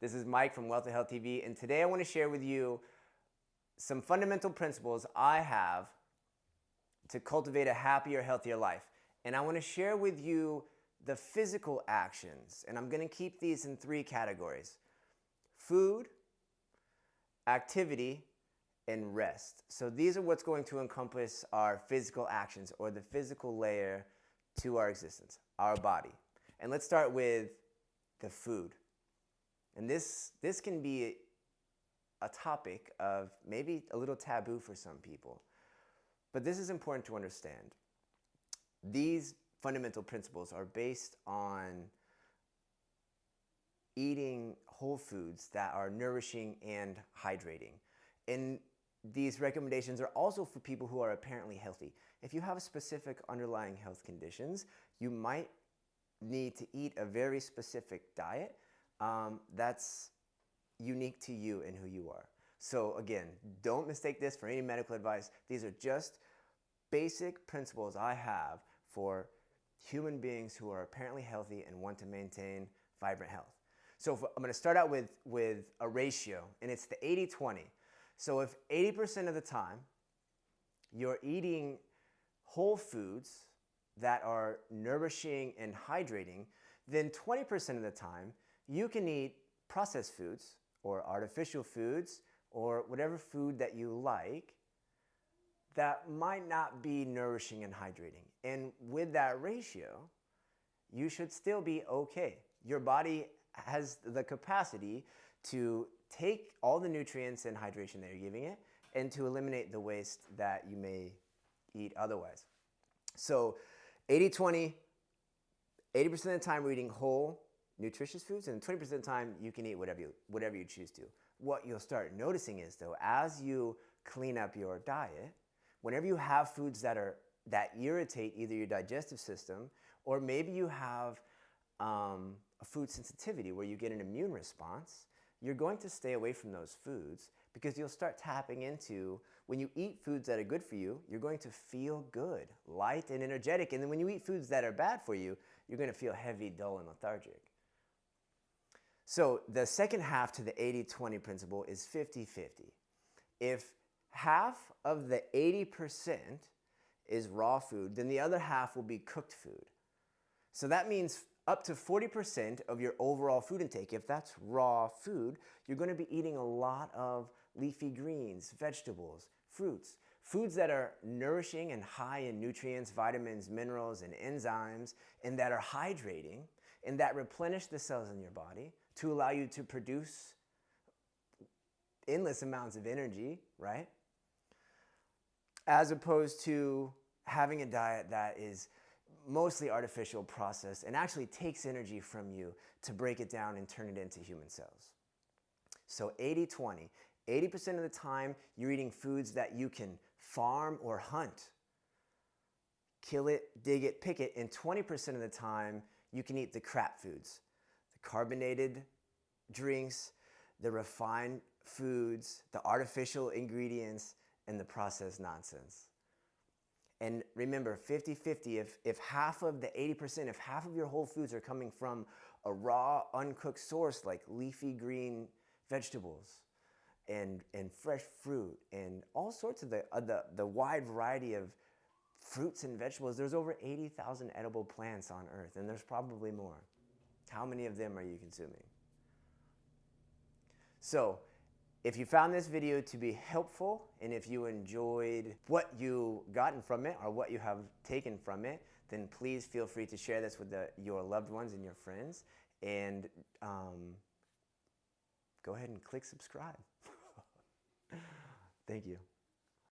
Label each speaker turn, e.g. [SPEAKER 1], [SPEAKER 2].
[SPEAKER 1] This is Mike from Wealth of Health TV, and today I want to share with you some fundamental principles I have to cultivate a happier, healthier life. And I want to share with you the physical actions, and I'm going to keep these in three categories: food, activity, and rest. So these are what's going to encompass our physical actions, or the physical layer to our existence, our body. And let's start with the food. And this can be a topic of maybe a little taboo for some people. But this is important to understand. These fundamental principles are based on eating whole foods that are nourishing and hydrating. And these recommendations are also for people who are apparently healthy. If you have specific underlying health conditions, you might need to eat a very specific diet that's unique to you and who you are. So again, don't mistake this for any medical advice. These are just basic principles I have for human beings who are apparently healthy and want to maintain vibrant health. So I'm going to start out with a ratio, and it's the 80-20. So if 80% of the time you're eating whole foods that are nourishing and hydrating, then 20% of the time you can eat processed foods or artificial foods or whatever food that you like that might not be nourishing and hydrating. And with that ratio, you should still be okay. Your body has the capacity to take all the nutrients and hydration that you're giving it and to eliminate the waste that you may eat otherwise. So 80-20, 80% of the time we're eating whole, nutritious foods, and 20% of the time you can eat whatever you choose to. What you'll start noticing is, though, as you clean up your diet, whenever you have foods that irritate either your digestive system, or maybe you have a food sensitivity where you get an immune response, you're going to stay away from those foods because you'll start tapping into, when you eat foods that are good for you, you're going to feel good, light and energetic. And then when you eat foods that are bad for you, you're going to feel heavy, dull, and lethargic. So the second half to the 80-20 principle is 50-50. If half of the 80% is raw food, then the other half will be cooked food. So that means up to 40% of your overall food intake, if that's raw food, you're going to be eating a lot of leafy greens, vegetables, fruits, foods that are nourishing and high in nutrients, vitamins, minerals, and enzymes, and that are hydrating, and that replenish the cells in your body to allow you to produce endless amounts of energy, right? As opposed to having a diet that is mostly artificial, processed, and actually takes energy from you to break it down and turn it into human cells. So 80-20. 80% of the time you're eating foods that you can farm or hunt. Kill it, dig it, pick it, and 20% of the time you can eat the crap foods. The carbonated drinks, the refined foods, the artificial ingredients, and the processed nonsense. And remember, 50-50, if half of the 80%, if half of your whole foods are coming from a raw, uncooked source like leafy green vegetables and fresh fruit and all sorts of the wide variety of fruits and vegetables, there's over 80,000 edible plants on Earth, and there's probably more. How many of them are you consuming? So, if you found this video to be helpful, and if you enjoyed what you gotten from it or what you have taken from it, then please feel free to share this with your loved ones and your friends, and go ahead and click subscribe. Thank you.